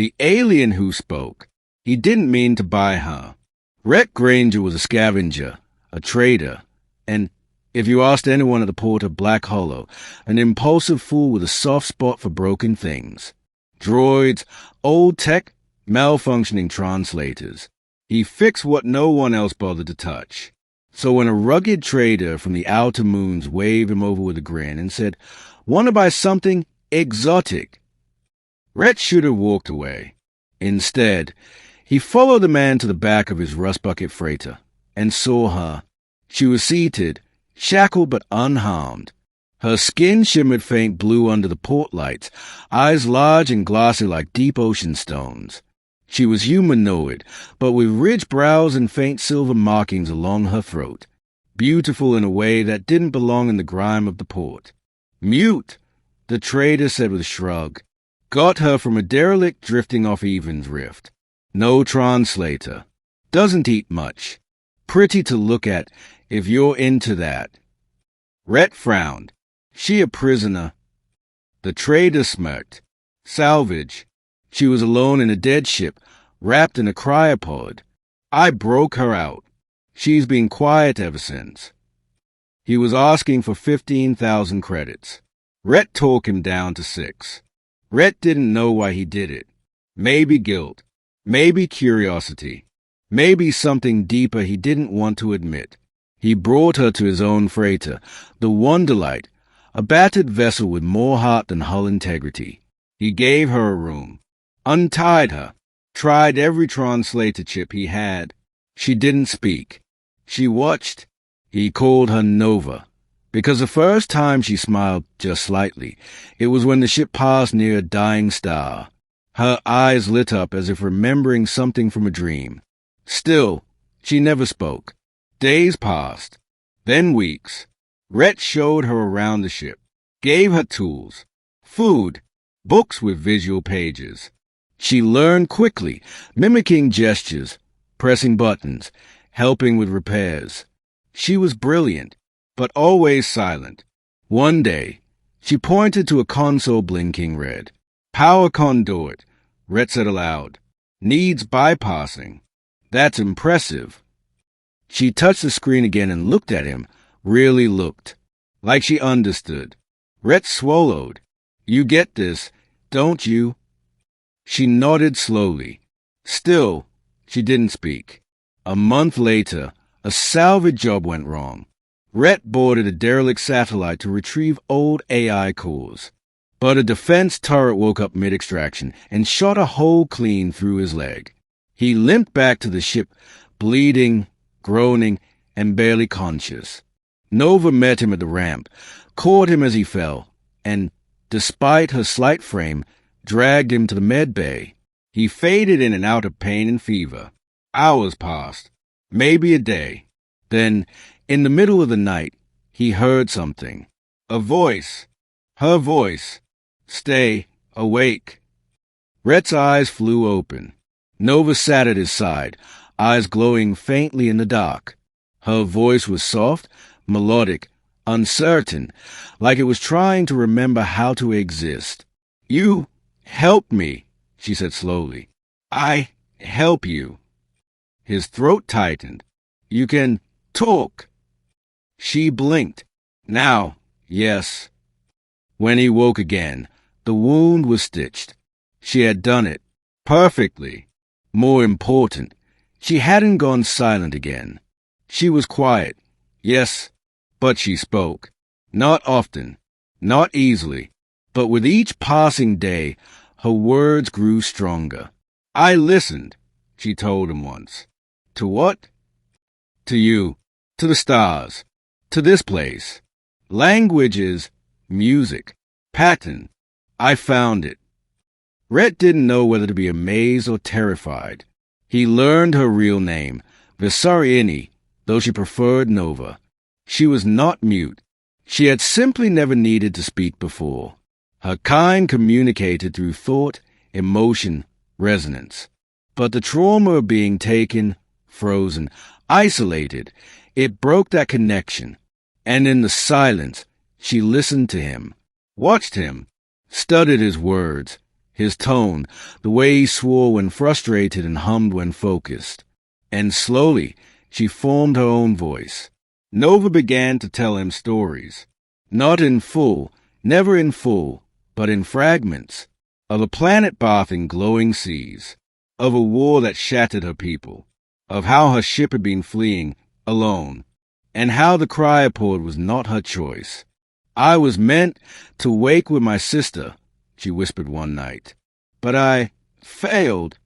The alien who spoke. He didn't mean to buy her. Rhett Granger was a scavenger, a trader, and, if you asked anyone at the port of Black Hollow, an impulsive fool with a soft spot for broken things. Droids, old tech, malfunctioning translators. He fixed what no one else bothered to touch. So when a rugged trader from the outer moons waved him over with a grin and said, "Want to buy something exotic?" Rhett should have walked away. Instead, he followed the man to the back of his rust bucket freighter and saw her. She was seated, shackled but unharmed. Her skin shimmered faint blue under the port lights, eyes large and glassy like deep ocean stones. She was humanoid, but with ridged brows and faint silver markings along her throat, beautiful in a way that didn't belong in the grime of the port. "Mute," the trader said with a shrug. "Got her from a derelict drifting off Even's Rift. No translator. Doesn't eat much. Pretty to look at if you're into that." Rhett frowned. "She a prisoner?" The trader smirked. "Salvage. She was alone in a dead ship, wrapped in a cryopod. I broke her out. She's been quiet ever since." He was asking for 15,000 credits. Rhett talked him down to 6. Rhett didn't know why he did it. Maybe guilt. Maybe curiosity. Maybe something deeper he didn't want to admit. He brought her to his own freighter, the Wonderlight, a battered vessel with more heart than hull integrity. He gave her a room, untied her, tried every translator chip he had. She didn't speak. She watched. He called her Nova, because the first time she smiled just slightly, it was when the ship passed near a dying star. Her eyes lit up as if remembering something from a dream. Still, she never spoke. Days passed, then weeks. Rhett showed her around the ship, gave her tools, food, books with visual pages. She learned quickly, mimicking gestures, pressing buttons, helping with repairs. She was brilliant, but always silent. One day, she pointed to a console blinking red. "Power conduit," Rhett said aloud. "Needs bypassing." "That's impressive." She touched the screen again and looked at him, really looked, like she understood. Rhett swallowed. "You get this, don't you?" She nodded slowly. Still, she didn't speak. A month later, a salvage job went wrong. Rhett boarded a derelict satellite to retrieve old AI cores. But a defense turret woke up mid-extraction and shot a hole clean through his leg. He limped back to the ship, bleeding, groaning, and barely conscious. Nova met him at the ramp, caught him as he fell, and, despite her slight frame, dragged him to the med bay. He faded in and out of pain and fever. Hours passed, maybe a day. Then, in the middle of the night, he heard something. A voice. Her voice. "Stay awake." Rhett's eyes flew open. Nova sat at his side, eyes glowing faintly in the dark. Her voice was soft, melodic, uncertain, like it was trying to remember how to exist. "You help me," she said slowly. "I help you." His throat tightened. "You can talk." She blinked. "Now, yes." When he woke again, the wound was stitched. She had done it. Perfectly. More important, she hadn't gone silent again. She was quiet, yes, but she spoke. Not often, not easily, but with each passing day, her words grew stronger. "I listened," she told him once. "To what?" "To you, to the stars, to this place. Language is music, pattern. I found it." Rhett didn't know whether to be amazed or terrified. He learned her real name, Visarini, though she preferred Nova. She was not mute. She had simply never needed to speak before. Her kind communicated through thought, emotion, resonance. But the trauma of being taken, frozen, isolated, it broke that connection. And in the silence, she listened to him, watched him, studied his words, His tone, the way he swore when frustrated and hummed when focused. And slowly, she formed her own voice. Nova began to tell him stories. Not in full, never in full, but in fragments. Of a planet bathed in glowing seas. Of a war that shattered her people. Of how her ship had been fleeing, alone. And how the cryopod was not her choice. I was meant to wake with my sister, she whispered one night. But I failed.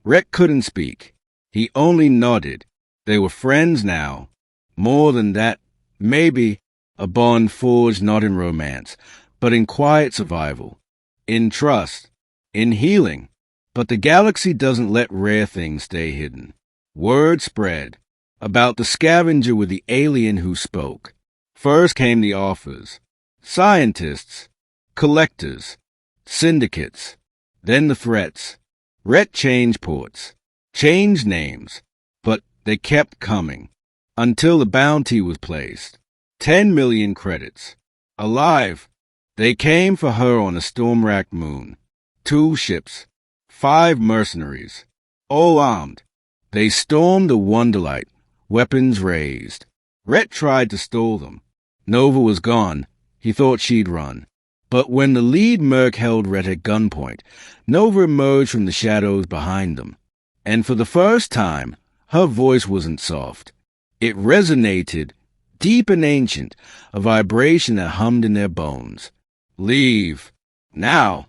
Rhett couldn't speak. He only nodded. They were friends now. More than that, maybe a bond forged not in romance, but in quiet survival, in trust, in healing. But the galaxy doesn't let rare things stay hidden. Word spread about the scavenger with the alien who spoke. First came the offers. Scientists, collectors, syndicates, then the threats. Rhett changed ports, changed names, but they kept coming until the bounty was placed. 10 million credits. Alive. They came for her on a storm-racked moon. 2 ships, 5 mercenaries, all armed. They stormed the Wonderlight, weapons raised. Rhett tried to stall them. Nova was gone. He thought she'd run. But when the lead merc held Rhett at gunpoint, Nova emerged from the shadows behind them. And for the first time, her voice wasn't soft. It resonated, deep and ancient, a vibration that hummed in their bones. Leave. Now.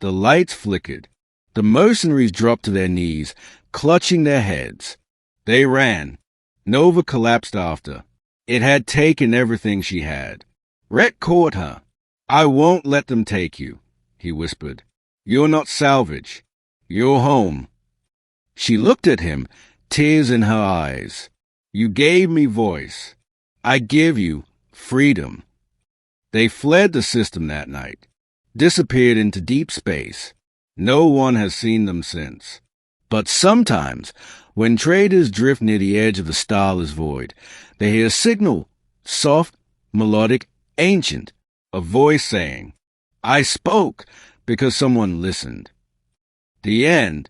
The lights flickered. The mercenaries dropped to their knees, clutching their heads. They ran. Nova collapsed after. It had taken everything she had. Rhett caught her. I won't let them take you, he whispered. You're not salvage. You're home. She looked at him, tears in her eyes. You gave me voice. I give you freedom. They fled the system that night, disappeared into deep space. No one has seen them since. But sometimes, when traders drift near the edge of the starless void, they hear a signal, soft, melodic, ancient, a voice saying, I spoke because someone listened. The end.